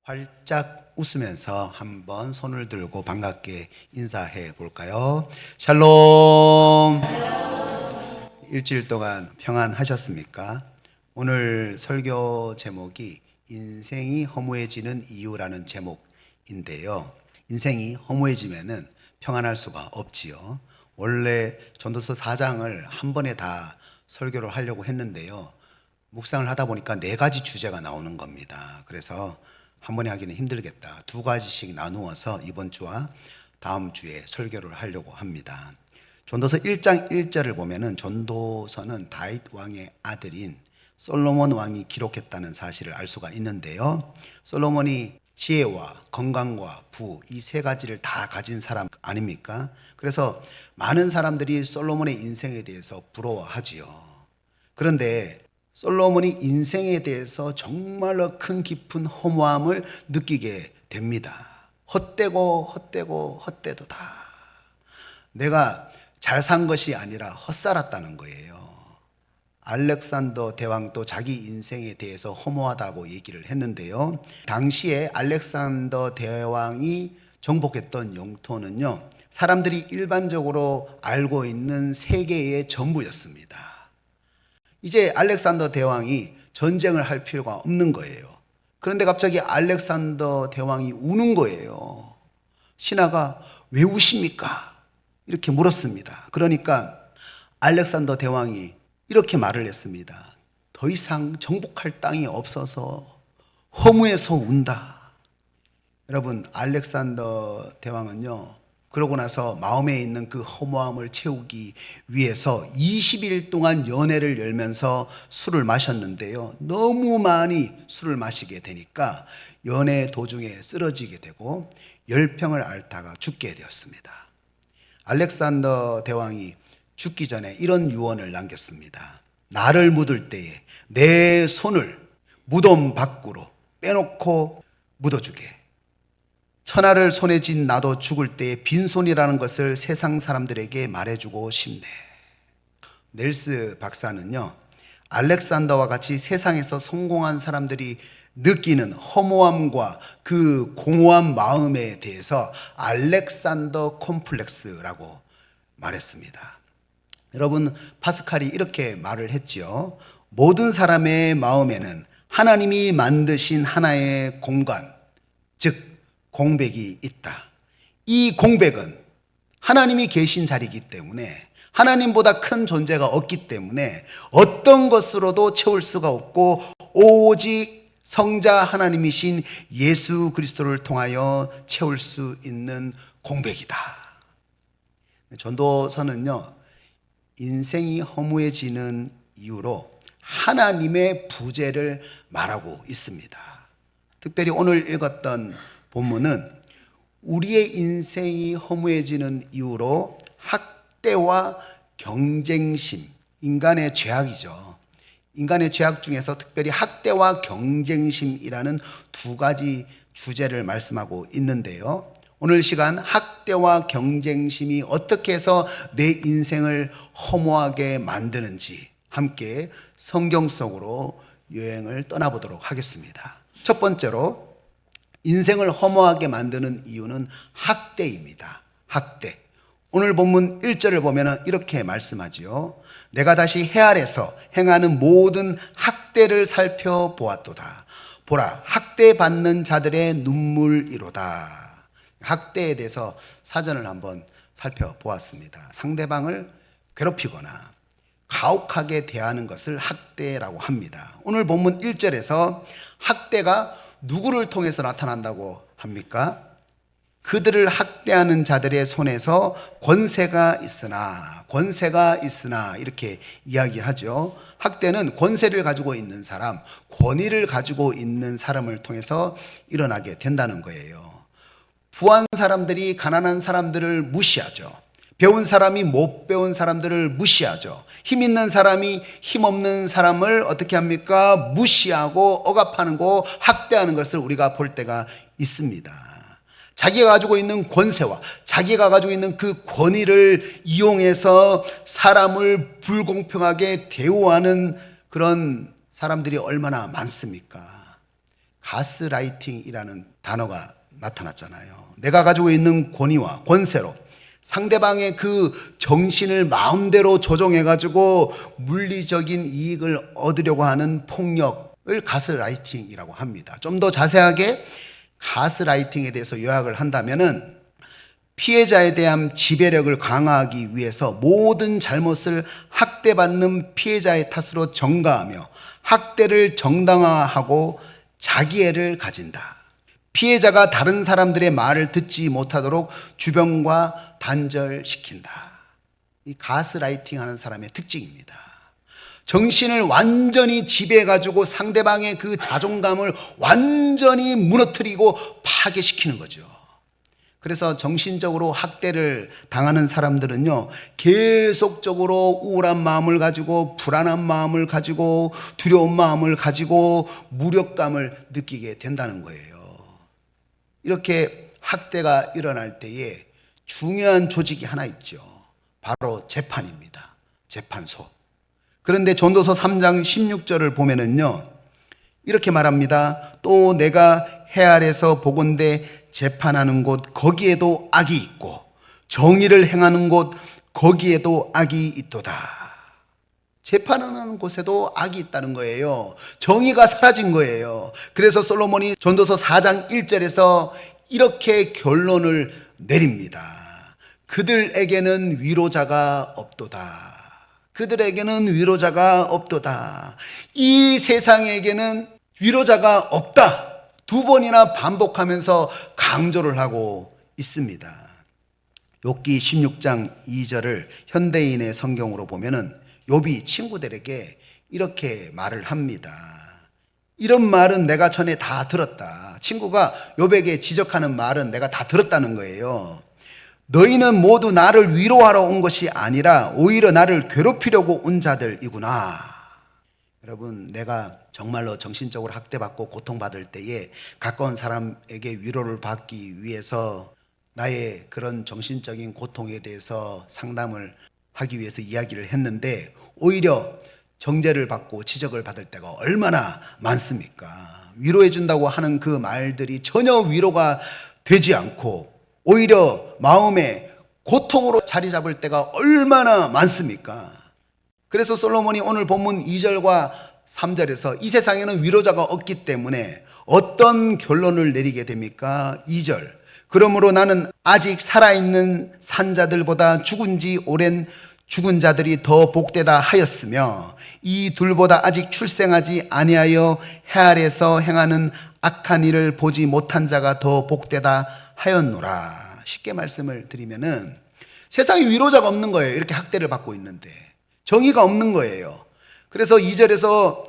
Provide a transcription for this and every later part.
활짝 웃으면서 한번 손을 들고 반갑게 인사해 볼까요? 샬롬. 일주일 동안 평안하셨습니까? 오늘 설교 제목이 인생이 허무해지는 이유라는 제목인데요. 인생이 허무해지면은 평안할 수가 없지요. 원래 전도서 4장을 한 번에 다 설교를 하려고 했는데요. 묵상을 하다 보니까 4가지 주제가 나오는 겁니다. 그래서 한 번에 하기는 힘들겠다. 2가지씩 나누어서 이번 주와 다음 주에 설교를 하려고 합니다. 전도서 1장 1절을 보면은 전도서는 다윗 왕의 아들인 솔로몬 왕이 기록했다는 사실을 알 수가 있는데요. 솔로몬이 지혜와 건강과 부 이 3가지를 다 가진 사람 아닙니까? 그래서 많은 사람들이 솔로몬의 인생에 대해서 부러워하지요. 그런데 솔로몬이 인생에 대해서 정말로 큰 깊은 허무함을 느끼게 됩니다. 헛되고 헛되도다. 내가 잘 산 것이 아니라 헛살았다는 거예요. 알렉산더 대왕도 자기 인생에 대해서 허무하다고 얘기를 했는데요. 당시에 알렉산더 대왕이 정복했던 영토는요, 사람들이 일반적으로 알고 있는 세계의 전부였습니다. 이제 알렉산더 대왕이 전쟁을 할 필요가 없는 거예요. 그런데 갑자기 알렉산더 대왕이 우는 거예요. 신하가 왜 우십니까? 이렇게 물었습니다. 그러니까 알렉산더 대왕이 이렇게 말을 했습니다. 더 이상 정복할 땅이 없어서 허무해서 운다. 여러분, 알렉산더 대왕은요, 그러고 나서 마음에 있는 그 허무함을 채우기 위해서 20일 동안 연회를 열면서 술을 마셨는데요. 너무 많이 술을 마시게 되니까 연회 도중에 쓰러지게 되고 열병을 앓다가 죽게 되었습니다. 알렉산더 대왕이 죽기 전에 이런 유언을 남겼습니다. 나를 묻을 때에 내 손을 무덤 밖으로 빼놓고 묻어주게. 천하를 손에 쥔 나도 죽을 때에 빈손이라는 것을 세상 사람들에게 말해주고 싶네. 넬스 박사는요, 알렉산더와 같이 세상에서 성공한 사람들이 느끼는 허무함과 그 공허한 마음에 대해서 알렉산더 콤플렉스라고 말했습니다. 여러분, 파스칼이 이렇게 말을 했지요. 모든 사람의 마음에는 하나님이 만드신 하나의 공간, 즉 공백이 있다. 이 공백은 하나님이 계신 자리이기 때문에, 하나님보다 큰 존재가 없기 때문에 어떤 것으로도 채울 수가 없고 오직 성자 하나님이신 예수 그리스도를 통하여 채울 수 있는 공백이다. 전도서는요, 인생이 허무해지는 이유로 하나님의 부재를 말하고 있습니다. 특별히 오늘 읽었던 본문은 우리의 인생이 허무해지는 이유로 학대와 경쟁심, 인간의 죄악이죠. 인간의 죄악 중에서 특별히 학대와 경쟁심이라는 2가지 주제를 말씀하고 있는데요. 오늘 시간 학대와 경쟁심이 어떻게 해서 내 인생을 허무하게 만드는지 함께 성경 속으로 여행을 떠나보도록 하겠습니다. 첫 번째로 인생을 허무하게 만드는 이유는 학대입니다. 학대. 오늘 본문 1절을 보면 이렇게 말씀하지요. 내가 다시 해 아래서 행하는 모든 학대를 살펴보았도다. 보라, 학대받는 자들의 눈물이로다. 학대에 대해서 사전을 한번 살펴보았습니다. 상대방을 괴롭히거나 가혹하게 대하는 것을 학대라고 합니다. 오늘 본문 1절에서 학대가 누구를 통해서 나타난다고 합니까? 그들을 학대하는 자들의 손에서 권세가 있으나 이렇게 이야기하죠. 학대는 권세를 가지고 있는 사람, 권위를 가지고 있는 사람을 통해서 일어나게 된다는 거예요. 부한 사람들이 가난한 사람들을 무시하죠. 배운 사람이 못 배운 사람들을 무시하죠. 힘 있는 사람이 힘 없는 사람을 어떻게 합니까? 무시하고 억압하는 거, 학대하는 것을 우리가 볼 때가 있습니다. 자기가 가지고 있는 권세와 자기가 가지고 있는 그 권위를 이용해서 사람을 불공평하게 대우하는 그런 사람들이 얼마나 많습니까? 가스라이팅이라는 단어가 나타났잖아요. 내가 가지고 있는 권위와 권세로 상대방의 그 정신을 마음대로 조종해가지고 물리적인 이익을 얻으려고 하는 폭력을 가스라이팅이라고 합니다. 좀 더 자세하게 가스라이팅에 대해서 요약을 한다면은 피해자에 대한 지배력을 강화하기 위해서 모든 잘못을 학대받는 피해자의 탓으로 전가하며 학대를 정당화하고 자기애를 가진다. 피해자가 다른 사람들의 말을 듣지 못하도록 주변과 단절시킨다. 이 가스라이팅 하는 사람의 특징입니다. 정신을 완전히 지배해가지고 상대방의 그 자존감을 완전히 무너뜨리고 파괴시키는 거죠. 그래서 정신적으로 학대를 당하는 사람들은요, 계속적으로 우울한 마음을 가지고 불안한 마음을 가지고 두려운 마음을 가지고 무력감을 느끼게 된다는 거예요. 이렇게 학대가 일어날 때에 중요한 조직이 하나 있죠. 바로 재판입니다. 재판소. 그런데 전도서 3장 16절을 보면은요, 이렇게 말합니다. 또 내가 해 아래서 보건대 재판하는 곳 거기에도 악이 있고 정의를 행하는 곳 거기에도 악이 있도다. 재판하는 곳에도 악이 있다는 거예요. 정의가 사라진 거예요. 그래서 솔로몬이 전도서 4장 1절에서 이렇게 결론을 내립니다. 그들에게는 위로자가 없도다. 그들에게는 위로자가 없도다. 이 세상에게는 위로자가 없다. 두 번이나 반복하면서 강조를 하고 있습니다. 욥기 16장 2절을 현대인의 성경으로 보면은 욥이 친구들에게 이렇게 말을 합니다. 이런 말은 내가 전에 다 들었다. 친구가 욥에게 지적하는 말은 내가 다 들었다는 거예요. 너희는 모두 나를 위로하러 온 것이 아니라 오히려 나를 괴롭히려고 온 자들이구나. 여러분, 내가 정말로 정신적으로 학대받고 고통받을 때에 가까운 사람에게 위로를 받기 위해서 나의 그런 정신적인 고통에 대해서 상담을 하기 위해서 이야기를 했는데 오히려 정죄를 받고 지적을 받을 때가 얼마나 많습니까? 위로해 준다고 하는 그 말들이 전혀 위로가 되지 않고 오히려 마음에 고통으로 자리 잡을 때가 얼마나 많습니까? 그래서 솔로몬이 오늘 본문 2절과 3절에서 이 세상에는 위로자가 없기 때문에 어떤 결론을 내리게 됩니까? 2절. 그러므로 나는 아직 살아있는 산자들보다 죽은 지 오랜 죽은 자들이 더 복되다 하였으며 이 둘보다 아직 출생하지 아니하여 해 아래서 행하는 악한 일을 보지 못한 자가 더 복되다 하였노라. 쉽게 말씀을 드리면은 세상에 위로자가 없는 거예요. 이렇게 학대를 받고 있는데 정의가 없는 거예요. 그래서 2절에서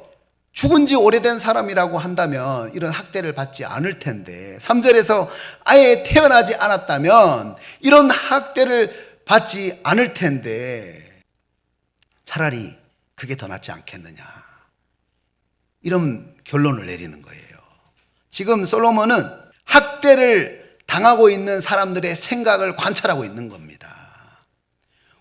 죽은 지 오래된 사람이라고 한다면 이런 학대를 받지 않을 텐데 3절에서 아예 태어나지 않았다면 이런 학대를 받지 않을 텐데 차라리 그게 더 낫지 않겠느냐. 이런 결론을 내리는 거예요. 지금 솔로몬은 학대를 당하고 있는 사람들의 생각을 관찰하고 있는 겁니다.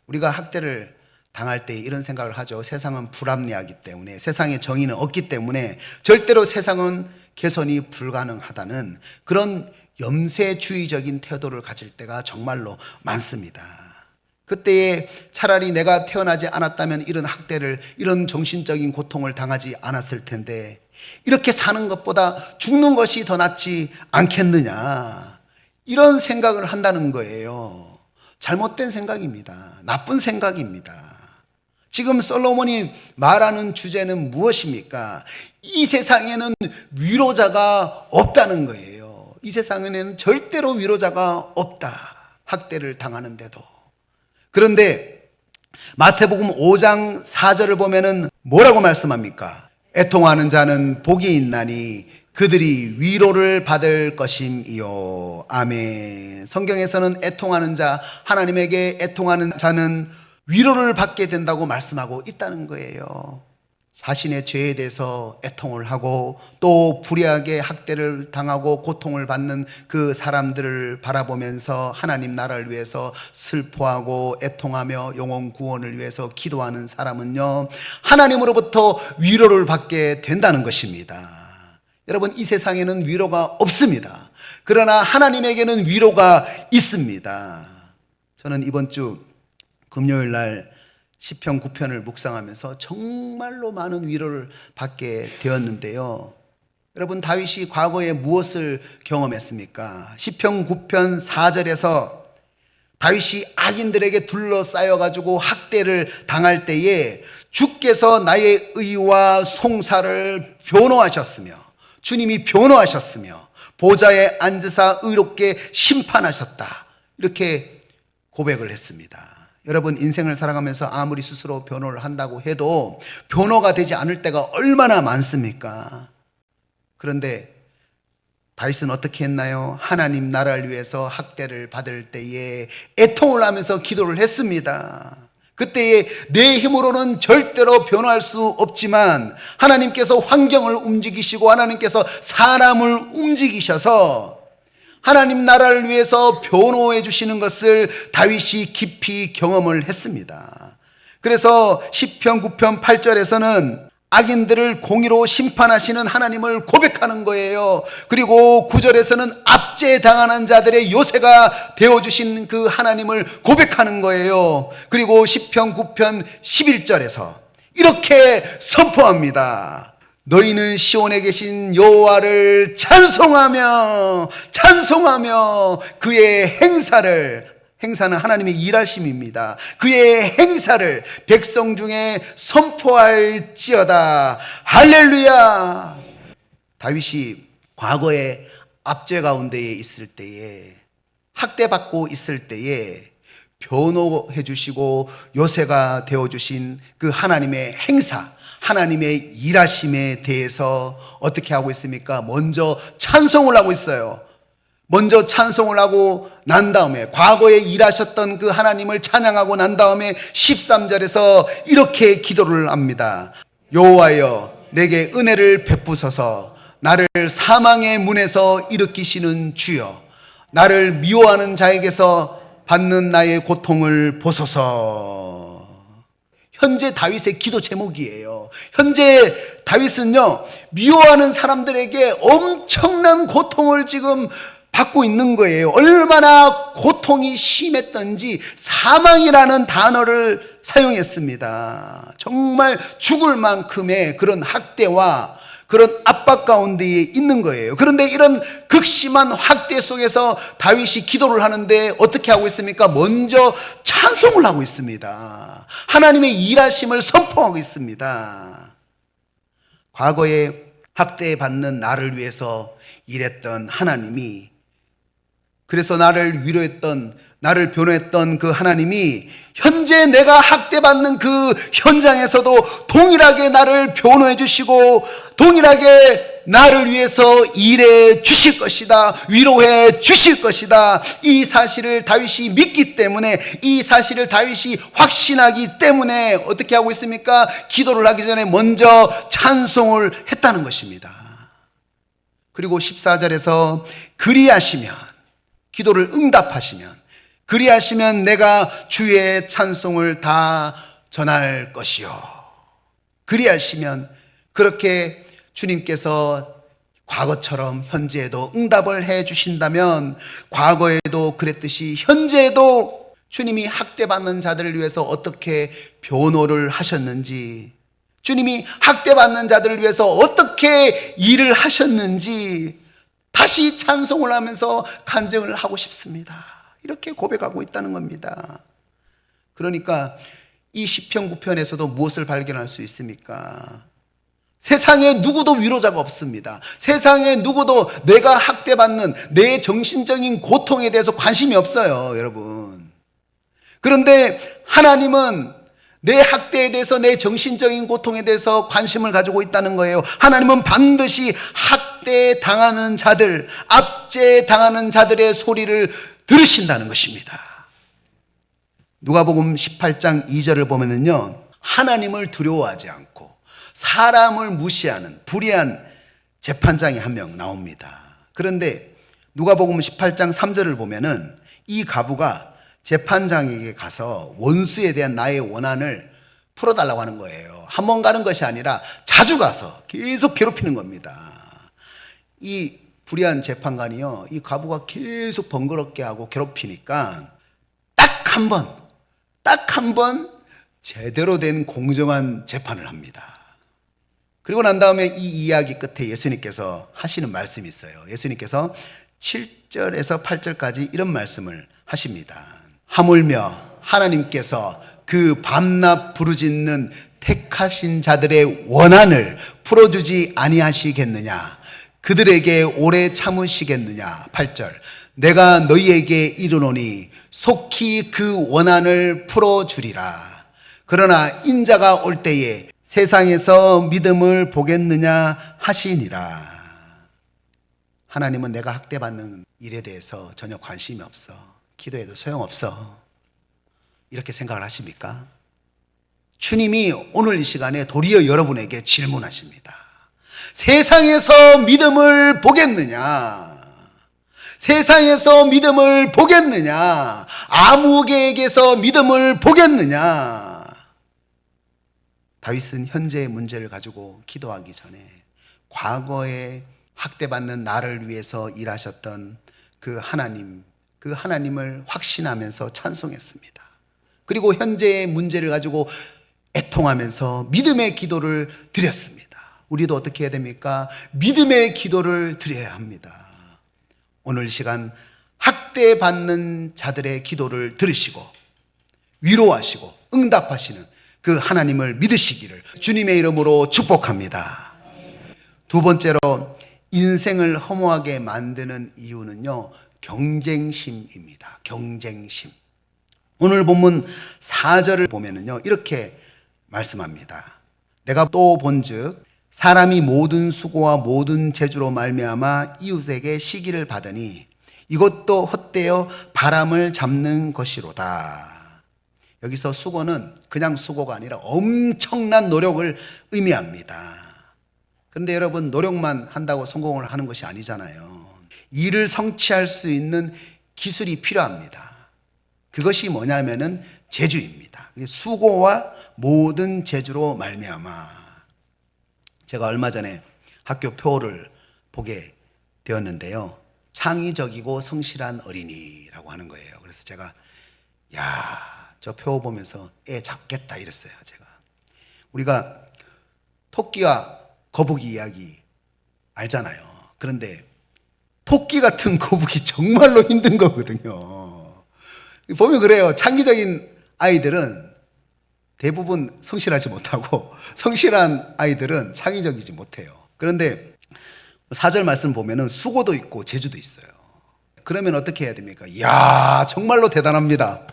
우리가 학대를 당할 때 이런 생각을 하죠. 세상은 불합리하기 때문에, 세상에 정의는 없기 때문에 절대로 세상은 개선이 불가능하다는 그런 염세주의적인 태도를 가질 때가 정말로 많습니다. 그때에 차라리 내가 태어나지 않았다면 이런 학대를, 이런 정신적인 고통을 당하지 않았을 텐데 이렇게 사는 것보다 죽는 것이 더 낫지 않겠느냐, 이런 생각을 한다는 거예요. 잘못된 생각입니다. 나쁜 생각입니다. 지금 솔로몬이 말하는 주제는 무엇입니까? 이 세상에는 위로자가 없다는 거예요. 이 세상에는 절대로 위로자가 없다. 학대를 당하는데도. 그런데 마태복음 5장 4절을 보면은 뭐라고 말씀합니까? 애통하는 자는 복이 있나니 그들이 위로를 받을 것임이요. 아멘. 성경에서는 애통하는 자, 하나님에게 애통하는 자는 위로를 받게 된다고 말씀하고 있다는 거예요. 자신의 죄에 대해서 애통을 하고 또 불의하게 학대를 당하고 고통을 받는 그 사람들을 바라보면서 하나님 나라를 위해서 슬퍼하고 애통하며 영혼 구원을 위해서 기도하는 사람은요, 하나님으로부터 위로를 받게 된다는 것입니다. 여러분, 이 세상에는 위로가 없습니다. 그러나 하나님에게는 위로가 있습니다. 저는 이번 주 금요일 날 시편 9편을 묵상하면서 정말로 많은 위로를 받게 되었는데요. 여러분, 다윗이 과거에 무엇을 경험했습니까? 시편 9편 4절에서 다윗이 악인들에게 둘러싸여 가지고 학대를 당할 때에 주께서 나의 의와 송사를 변호하셨으며, 주님이 변호하셨으며 보좌에 앉으사 의롭게 심판하셨다, 이렇게 고백을 했습니다. 여러분, 인생을 살아가면서 아무리 스스로 변호를 한다고 해도 변호가 되지 않을 때가 얼마나 많습니까? 그런데 다윗은 어떻게 했나요? 하나님 나라를 위해서 학대를 받을 때에 애통을 하면서 기도를 했습니다. 그때에 내 힘으로는 절대로 변호할 수 없지만 하나님께서 환경을 움직이시고 하나님께서 사람을 움직이셔서 하나님 나라를 위해서 변호해 주시는 것을 다윗이 깊이 경험을 했습니다. 그래서 시편 9편 8절에서는 악인들을 공의로 심판하시는 하나님을 고백하는 거예요. 그리고 9절에서는 압제당하는 자들의 요새가 되어주신 그 하나님을 고백하는 거예요. 그리고 시편 9편 11절에서 이렇게 선포합니다. 너희는 시온에 계신 여호와를 찬송하며 그의 행사는 하나님의 일하심입니다. 그의 행사를 백성 중에 선포할지어다. 할렐루야. 다윗이 과거에 압제 가운데에 있을 때에, 학대받고 있을 때에 변호해 주시고 요새가 되어 주신 그 하나님의 행사, 하나님의 일하심에 대해서 어떻게 하고 있습니까? 먼저 찬송을 하고 있어요. 먼저 찬송을 하고 난 다음에, 과거에 일하셨던 그 하나님을 찬양하고 난 다음에 13절에서 이렇게 기도를 합니다. 여호와여, 내게 은혜를 베푸소서. 나를 사망의 문에서 일으키시는 주여, 나를 미워하는 자에게서 받는 나의 고통을 보소서. 현재 다윗의 기도 제목이에요. 현재 다윗은요, 미워하는 사람들에게 엄청난 고통을 지금 받고 있는 거예요. 얼마나 고통이 심했던지 사망이라는 단어를 사용했습니다. 정말 죽을 만큼의 그런 학대와 그런 압박 가운데에 있는 거예요. 그런데 이런 극심한 학대 속에서 다윗이 기도를 하는데 어떻게 하고 있습니까? 먼저 찬송을 하고 있습니다. 하나님의 일하심을 선포하고 있습니다. 과거에 학대받는 나를 위해서 일했던 하나님이, 그래서 나를 위로했던, 나를 변호했던 그 하나님이 현재 내가 학대받는 그 현장에서도 동일하게 나를 변호해 주시고 동일하게 나를 위해서 일해 주실 것이다, 위로해 주실 것이다. 이 사실을 다윗이 믿기 때문에, 이 사실을 다윗이 확신하기 때문에 어떻게 하고 있습니까? 기도를 하기 전에 먼저 찬송을 했다는 것입니다. 그리고 14절에서 그리하시면, 기도를 응답하시면, 그리하시면 내가 주의 찬송을 다 전할 것이요. 그리하시면, 그렇게 주님께서 과거처럼 현재에도 응답을 해 주신다면, 과거에도 그랬듯이 현재에도 주님이 학대받는 자들을 위해서 어떻게 변호를 하셨는지, 주님이 학대받는 자들을 위해서 어떻게 일을 하셨는지 다시 찬송을 하면서 간증을 하고 싶습니다. 이렇게 고백하고 있다는 겁니다. 그러니까 이 시편 9편에서도 무엇을 발견할 수 있습니까? 세상에 누구도 위로자가 없습니다. 세상에 누구도 내가 학대받는 내 정신적인 고통에 대해서 관심이 없어요, 여러분. 그런데 하나님은 내 학대에 대해서, 내 정신적인 고통에 대해서 관심을 가지고 있다는 거예요. 하나님은 반드시 학대당하는 자들, 압제당하는 자들의 소리를 들으신다는 것입니다. 누가복음 18장 2절을 보면은요, 하나님을 두려워하지 않고 사람을 무시하는 불의한 재판장이 한 명 나옵니다. 그런데 누가복음 18장 3절을 보면은 이 과부가 재판장에게 가서 원수에 대한 나의 원한을 풀어달라고 하는 거예요. 한 번 가는 것이 아니라 자주 가서 계속 괴롭히는 겁니다. 이 불의한 재판관이요, 이 과부가 계속 번거롭게 하고 괴롭히니까 딱 한 번 제대로 된 공정한 재판을 합니다. 그리고 난 다음에 이 이야기 끝에 예수님께서 하시는 말씀이 있어요. 예수님께서 7절에서 8절까지 이런 말씀을 하십니다. 하물며 하나님께서 그 밤낮 부르짖는 택하신 자들의 원한을 풀어주지 아니하시겠느냐? 그들에게 오래 참으시겠느냐? 8절. 내가 너희에게 이르노니 속히 그 원한을 풀어주리라. 그러나 인자가 올 때에 세상에서 믿음을 보겠느냐 하시니라. 하나님은 내가 학대받는 일에 대해서 전혀 관심이 없어. 기도해도 소용없어. 이렇게 생각을 하십니까? 주님이 오늘 이 시간에 도리어 여러분에게 질문하십니다. 세상에서 믿음을 보겠느냐? 세상에서 믿음을 보겠느냐? 아무개에게서 믿음을 보겠느냐? 다윗은 현재의 문제를 가지고 기도하기 전에 과거에 학대받는 나를 위해서 일하셨던 그 하나님을 확신하면서 찬송했습니다. 그리고 현재의 문제를 가지고 애통하면서 믿음의 기도를 드렸습니다. 우리도 어떻게 해야 됩니까? 믿음의 기도를 드려야 합니다. 오늘 시간 학대받는 자들의 기도를 들으시고 위로하시고 응답하시는 그 하나님을 믿으시기를 주님의 이름으로 축복합니다. 두 번째로 인생을 허무하게 만드는 이유는요, 경쟁심입니다. 경쟁심. 오늘 본문 4절을 보면은요, 이렇게 말씀합니다. 내가 또 본즉 사람이 모든 수고와 모든 재주로 말미암아 이웃에게 시기를 받으니 이것도 헛되어 바람을 잡는 것이로다. 여기서 수고는 그냥 수고가 아니라 엄청난 노력을 의미합니다. 그런데 여러분, 노력만 한다고 성공을 하는 것이 아니잖아요. 일을 성취할 수 있는 기술이 필요합니다. 그것이 뭐냐면은 재주입니다. 수고와 모든 재주로 말미암아. 제가 얼마 전에 학교 표를 보게 되었는데요, 창의적이고 성실한 어린이라고 하는 거예요. 그래서 제가 저 표 보면서 애 잡겠다 이랬어요. 제가 우리가 토끼와 거북이 이야기 알잖아요. 그런데 토끼 같은 거북이 정말로 힘든 거거든요. 보면 그래요. 창의적인 아이들은 대부분 성실하지 못하고 성실한 아이들은 창의적이지 못해요. 그런데 4절 말씀 보면은 수고도 있고 재주도 있어요. 그러면 어떻게 해야 됩니까? 이야, 정말로 대단합니다.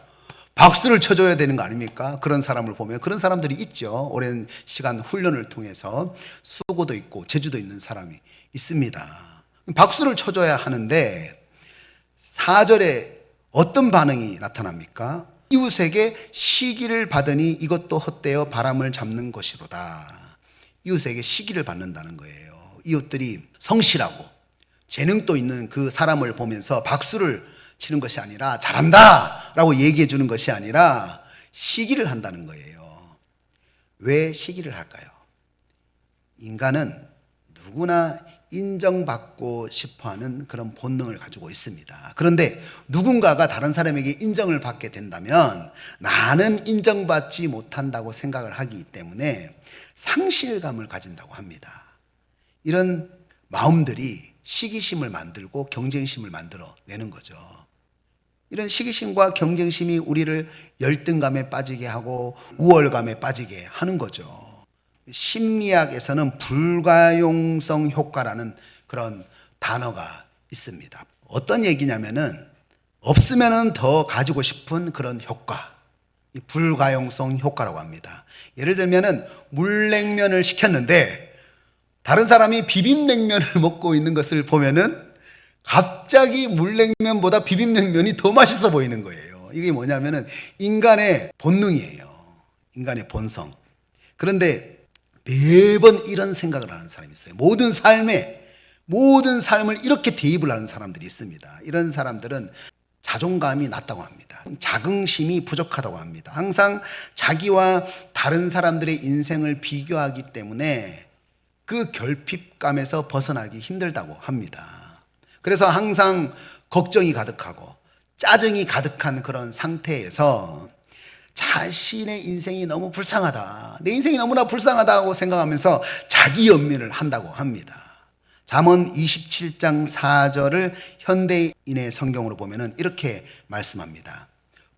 박수를 쳐줘야 되는 거 아닙니까? 그런 사람을 보면. 그런 사람들이 있죠. 오랜 시간 훈련을 통해서 수고도 있고 재주도 있는 사람이 있습니다. 박수를 쳐줘야 하는데 4절에 어떤 반응이 나타납니까? 이웃에게 시기를 받으니 이것도 헛되어 바람을 잡는 것이로다. 이웃에게 시기를 받는다는 거예요. 이웃들이 성실하고 재능도 있는 그 사람을 보면서 박수를 치는 것이 아니라 잘한다 라고 얘기해 주는 것이 아니라 시기를 한다는 거예요. 왜 시기를 할까요? 인간은 누구나 인정받고 싶어하는 그런 본능을 가지고 있습니다. 그런데 누군가가 다른 사람에게 인정을 받게 된다면 나는 인정받지 못한다고 생각을 하기 때문에 상실감을 가진다고 합니다. 이런 마음들이 시기심을 만들고 경쟁심을 만들어 내는 거죠. 이런 시기심과 경쟁심이 우리를 열등감에 빠지게 하고 우월감에 빠지게 하는 거죠. 심리학에서는 불가용성 효과라는 그런 단어가 있습니다. 어떤 얘기냐면은 없으면은 더 가지고 싶은 그런 효과, 이 불가용성 효과라고 합니다. 예를 들면은 물냉면을 시켰는데 다른 사람이 비빔냉면을 먹고 있는 것을 보면은 갑자기 물냉면보다 비빔냉면이 더 맛있어 보이는 거예요. 이게 뭐냐면은 인간의 본능이에요. 인간의 본성. 그런데 매번 이런 생각을 하는 사람이 있어요. 모든 삶을 이렇게 대입을 하는 사람들이 있습니다. 이런 사람들은 자존감이 낮다고 합니다. 자긍심이 부족하다고 합니다. 항상 자기와 다른 사람들의 인생을 비교하기 때문에 그 결핍감에서 벗어나기 힘들다고 합니다. 그래서 항상 걱정이 가득하고 짜증이 가득한 그런 상태에서 자신의 인생이 너무 불쌍하다, 내 인생이 너무나 불쌍하다고 생각하면서 자기 연민을 한다고 합니다. 잠언 27장 4절을 현대인의 성경으로 보면 이렇게 말씀합니다.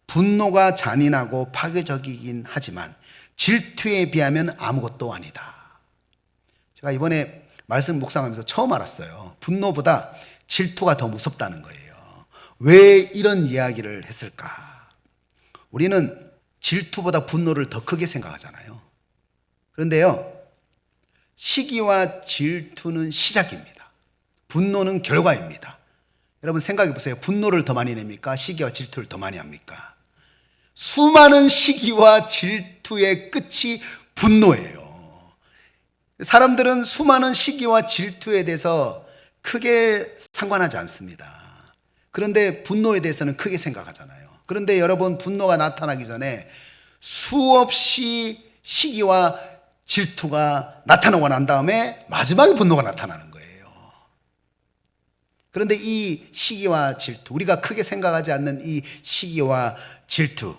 분노가 잔인하고 파괴적이긴 하지만 질투에 비하면 아무것도 아니다. 제가 이번에 말씀 묵상하면서 처음 알았어요. 분노보다 질투가 더 무섭다는 거예요. 왜 이런 이야기를 했을까? 우리는 질투보다 분노를 더 크게 생각하잖아요. 그런데요, 시기와 질투는 시작입니다. 분노는 결과입니다. 여러분 생각해 보세요. 분노를 더 많이 냅니까? 시기와 질투를 더 많이 합니까? 수많은 시기와 질투의 끝이 분노예요. 사람들은 수많은 시기와 질투에 대해서 크게 상관하지 않습니다. 그런데 분노에 대해서는 크게 생각하잖아요. 그런데 여러분, 분노가 나타나기 전에 수없이 시기와 질투가 나타나고 난 다음에 마지막에 분노가 나타나는 거예요. 그런데 이 시기와 질투, 우리가 크게 생각하지 않는 이 시기와 질투,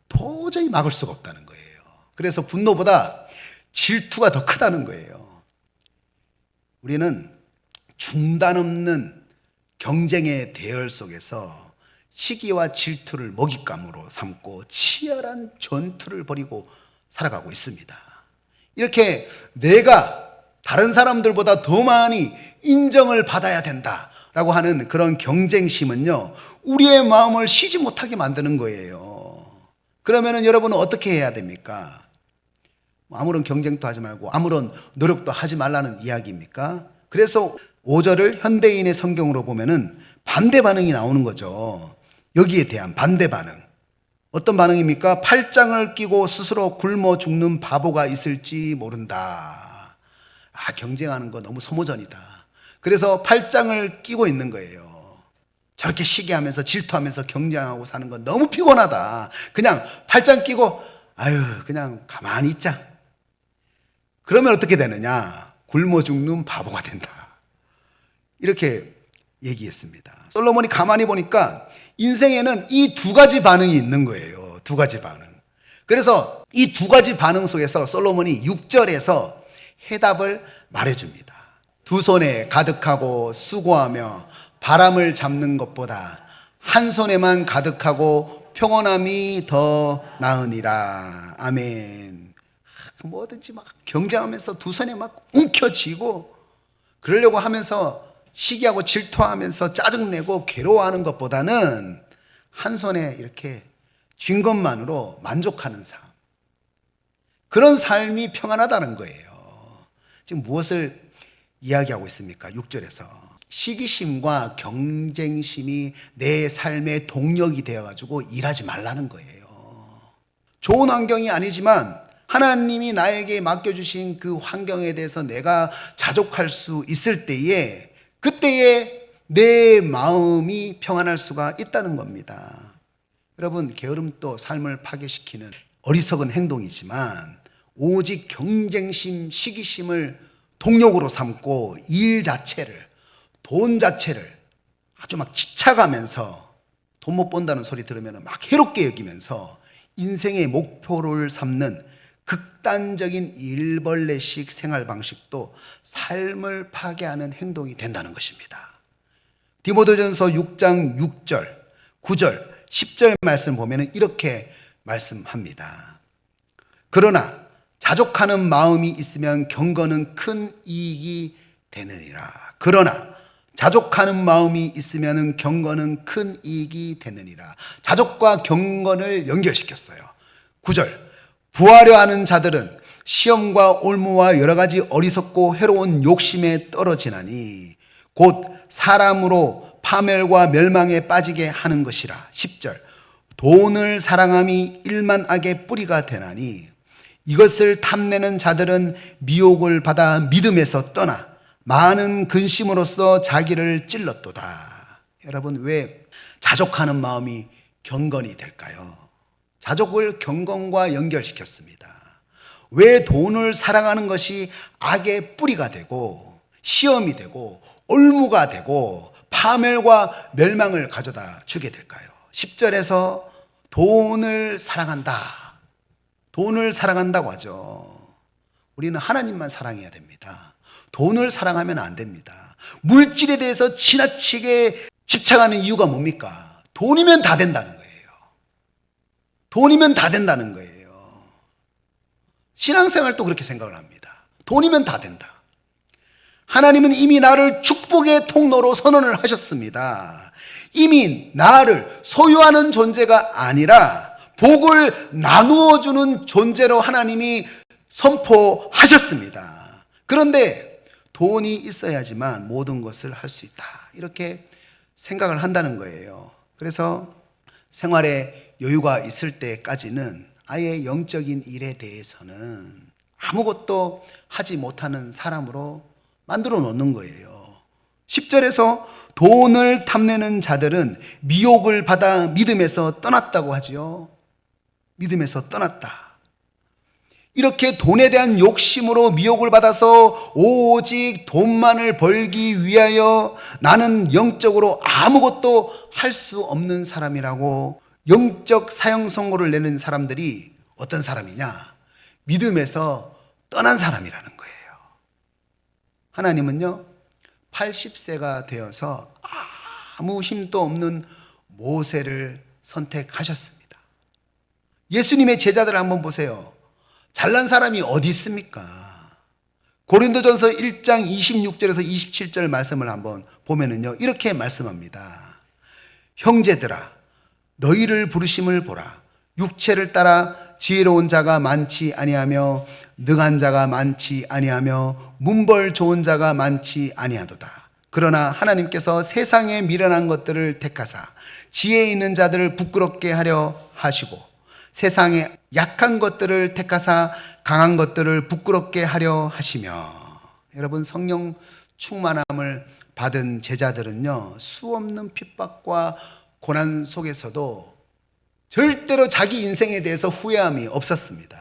도저히 막을 수가 없다는 거예요. 그래서 분노보다 질투가 더 크다는 거예요. 우리는 중단 없는 경쟁의 대열 속에서 시기와 질투를 먹잇감으로 삼고 치열한 전투를 벌이고 살아가고 있습니다. 이렇게 내가 다른 사람들보다 더 많이 인정을 받아야 된다라고 하는 그런 경쟁심은요, 우리의 마음을 쉬지 못하게 만드는 거예요. 그러면은 여러분은 어떻게 해야 됩니까? 아무런 경쟁도 하지 말고 아무런 노력도 하지 말라는 이야기입니까? 그래서 5절을 현대인의 성경으로 보면은 반대 반응이 나오는 거죠. 여기에 대한 반대 반응. 어떤 반응입니까? 팔짱을 끼고 스스로 굶어 죽는 바보가 있을지 모른다. 경쟁하는 거 너무 소모전이다. 그래서 팔짱을 끼고 있는 거예요. 저렇게 시기하면서 질투하면서 경쟁하고 사는 건 너무 피곤하다. 그냥 팔짱 끼고 그냥 가만히 있자. 그러면 어떻게 되느냐? 굶어 죽는 바보가 된다. 이렇게 얘기했습니다. 솔로몬이 가만히 보니까 인생에는 이 두 가지 반응이 있는 거예요. 두 가지 반응. 그래서 이 두 가지 반응 속에서 솔로몬이 6절에서 해답을 말해줍니다. 두 손에 가득하고 수고하며 바람을 잡는 것보다 한 손에만 가득하고 평온함이 더 나으니라. 아멘. 뭐든지 막 경쟁하면서 두 손에 막 움켜쥐고 그러려고 하면서 시기하고 질투하면서 짜증내고 괴로워하는 것보다는 한 손에 이렇게 쥔 것만으로 만족하는 삶, 그런 삶이 평안하다는 거예요. 지금 무엇을 이야기하고 있습니까? 6절에서 시기심과 경쟁심이 내 삶의 동력이 되어가지고 일하지 말라는 거예요. 좋은 환경이 아니지만 하나님이 나에게 맡겨주신 그 환경에 대해서 내가 자족할 수 있을 때에, 그때에 내 마음이 평안할 수가 있다는 겁니다. 여러분, 게으름도 삶을 파괴시키는 어리석은 행동이지만 오직 경쟁심, 시기심을 동력으로 삼고 일 자체를, 돈 자체를 아주 막 집착하면서 돈 못 번다는 소리 들으면 막 해롭게 여기면서 인생의 목표를 삼는 극단적인 일벌레식 생활 방식도 삶을 파괴하는 행동이 된다는 것입니다. 디모데전서 6장 6절, 9절, 10절 말씀 보면 이렇게 말씀합니다. 그러나 자족하는 마음이 있으면 경건은 큰 이익이 되느니라. 그러나 자족하는 마음이 있으면 경건은 큰 이익이 되느니라. 자족과 경건을 연결시켰어요. 9절, 부하려 하는 자들은 시험과 올무와 여러 가지 어리석고 해로운 욕심에 떨어지나니 곧 사람으로 파멸과 멸망에 빠지게 하는 것이라. 10절, 돈을 사랑함이 일만악의 뿌리가 되나니 이것을 탐내는 자들은 미혹을 받아 믿음에서 떠나 많은 근심으로써 자기를 찔렀도다. 여러분, 왜 자족하는 마음이 경건이 될까요? 자족을 경건과 연결시켰습니다. 왜 돈을 사랑하는 것이 악의 뿌리가 되고 시험이 되고 올무가 되고 파멸과 멸망을 가져다 주게 될까요? 10절에서 돈을 사랑한다. 돈을 사랑한다고 하죠. 우리는 하나님만 사랑해야 됩니다. 돈을 사랑하면 안 됩니다. 물질에 대해서 지나치게 집착하는 이유가 뭡니까? 돈이면 다 된다는 거예요. 돈이면 다 된다는 거예요. 신앙생활도 그렇게 생각을 합니다. 돈이면 다 된다. 하나님은 이미 나를 축복의 통로로 선언을 하셨습니다. 이미 나를 소유하는 존재가 아니라 복을 나누어 주는 존재로 하나님이 선포하셨습니다. 그런데 돈이 있어야지만 모든 것을 할 수 있다. 이렇게 생각을 한다는 거예요. 그래서 생활에 여유가 있을 때까지는 아예 영적인 일에 대해서는 아무것도 하지 못하는 사람으로 만들어 놓는 거예요. 10절에서 돈을 탐내는 자들은 미혹을 받아 믿음에서 떠났다고 하지요. 믿음에서 떠났다. 이렇게 돈에 대한 욕심으로 미혹을 받아서 오직 돈만을 벌기 위하여 나는 영적으로 아무것도 할 수 없는 사람이라고 영적 사형 선고를 내는 사람들이 어떤 사람이냐? 믿음에서 떠난 사람이라는 거예요. 하나님은요, 80세가 되어서 아무 힘도 없는 모세를 선택하셨습니다. 예수님의 제자들을 한번 보세요. 잘난 사람이 어디 있습니까? 고린도전서 1장 26절에서 27절 말씀을 한번 보면은요, 이렇게 말씀합니다. 형제들아, 너희를 부르심을 보라. 육체를 따라 지혜로운 자가 많지 아니하며 능한 자가 많지 아니하며 문벌 좋은 자가 많지 아니하도다. 그러나 하나님께서 세상에 미련한 것들을 택하사 지혜 있는 자들을 부끄럽게 하려 하시고 세상에 약한 것들을 택하사 강한 것들을 부끄럽게 하려 하시며. 여러분, 성령 충만함을 받은 제자들은요, 수없는 핍박과 고난 속에서도 절대로 자기 인생에 대해서 후회함이 없었습니다.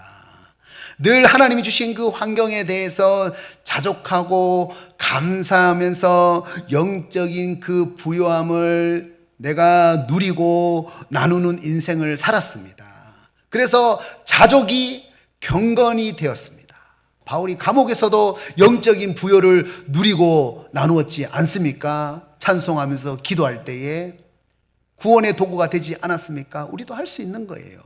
늘 하나님이 주신 그 환경에 대해서 자족하고 감사하면서 영적인 그 부요함을 내가 누리고 나누는 인생을 살았습니다. 그래서 자족이 경건이 되었습니다. 바울이 감옥에서도 영적인 부요를 누리고 나누었지 않습니까? 찬송하면서 기도할 때에 구원의 도구가 되지 않았습니까? 우리도 할 수 있는 거예요.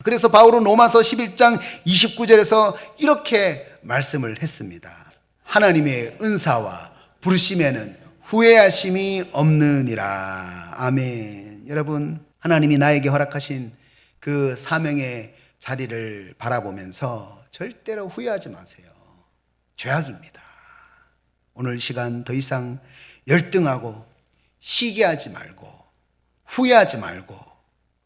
그래서 바울은 로마서 11장 29절에서 이렇게 말씀을 했습니다. 하나님의 은사와 부르심에는 후회하심이 없느니라. 아멘. 여러분, 하나님이 나에게 허락하신 그 사명의 자리를 바라보면서 절대로 후회하지 마세요. 죄악입니다. 오늘 시간 더 이상 열등하고 시기하지 말고 후회하지 말고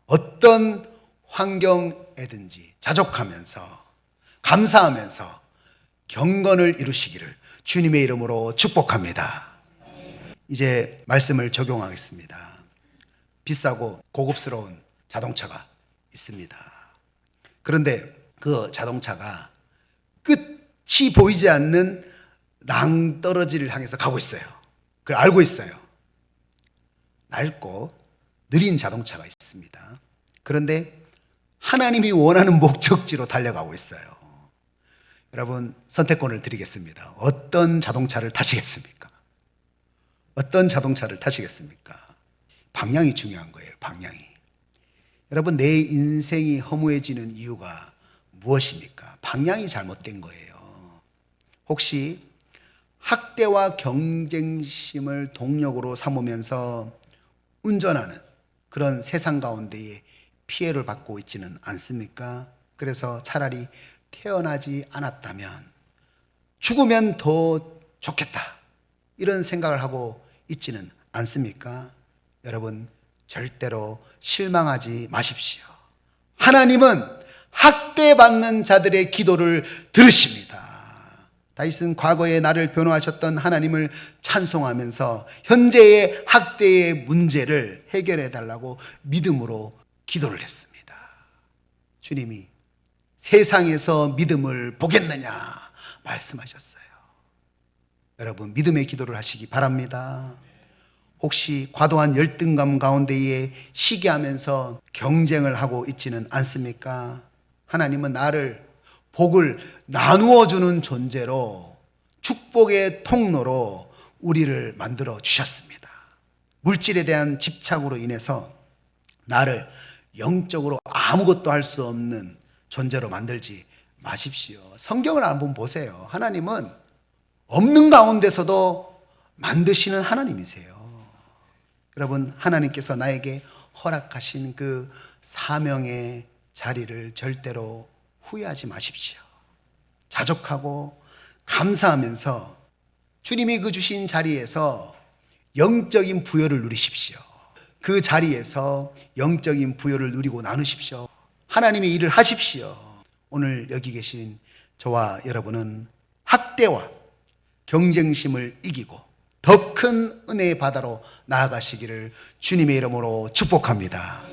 어떤 환경에든지 자족하면서 감사하면서 경건을 이루시기를 주님의 이름으로 축복합니다. 이제 말씀을 적용하겠습니다. 비싸고 고급스러운 자동차가 있습니다. 그런데 그 자동차가 끝이 보이지 않는 낭떠러지를 향해서 가고 있어요. 그걸 알고 있어요. 낡고 느린 자동차가 있습니다. 그런데 하나님이 원하는 목적지로 달려가고 있어요. 여러분, 선택권을 드리겠습니다. 어떤 자동차를 타시겠습니까? 어떤 자동차를 타시겠습니까? 방향이 중요한 거예요. 방향이. 여러분, 내 인생이 허무해지는 이유가 무엇입니까? 방향이 잘못된 거예요. 혹시 학대와 경쟁심을 동력으로 삼으면서 운전하는 그런 세상 가운데에 피해를 받고 있지는 않습니까? 그래서 차라리 태어나지 않았다면 죽으면 더 좋겠다, 이런 생각을 하고 있지는 않습니까? 여러분, 절대로 실망하지 마십시오. 하나님은 학대받는 자들의 기도를 들으십니다. 다윗은 과거에 나를 변호하셨던 하나님을 찬송하면서 현재의 학대의 문제를 해결해 달라고 믿음으로 기도를 했습니다. 주님이 세상에서 믿음을 보겠느냐 말씀하셨어요. 여러분, 믿음의 기도를 하시기 바랍니다. 혹시 과도한 열등감 가운데에 시기하면서 경쟁을 하고 있지는 않습니까? 하나님은 나를 복을 나누어 주는 존재로, 축복의 통로로 우리를 만들어 주셨습니다. 물질에 대한 집착으로 인해서 나를 영적으로 아무것도 할 수 없는 존재로 만들지 마십시오. 성경을 한번 보세요. 하나님은 없는 가운데서도 만드시는 하나님이세요. 여러분, 하나님께서 나에게 허락하신 그 사명의 자리를 절대로 후회하지 마십시오. 자족하고 감사하면서 주님이 그 주신 자리에서 영적인 부여를 누리십시오. 그 자리에서 영적인 부여를 누리고 나누십시오. 하나님의 일을 하십시오. 오늘 여기 계신 저와 여러분은 학대와 경쟁심을 이기고 더 큰 은혜의 바다로 나아가시기를 주님의 이름으로 축복합니다.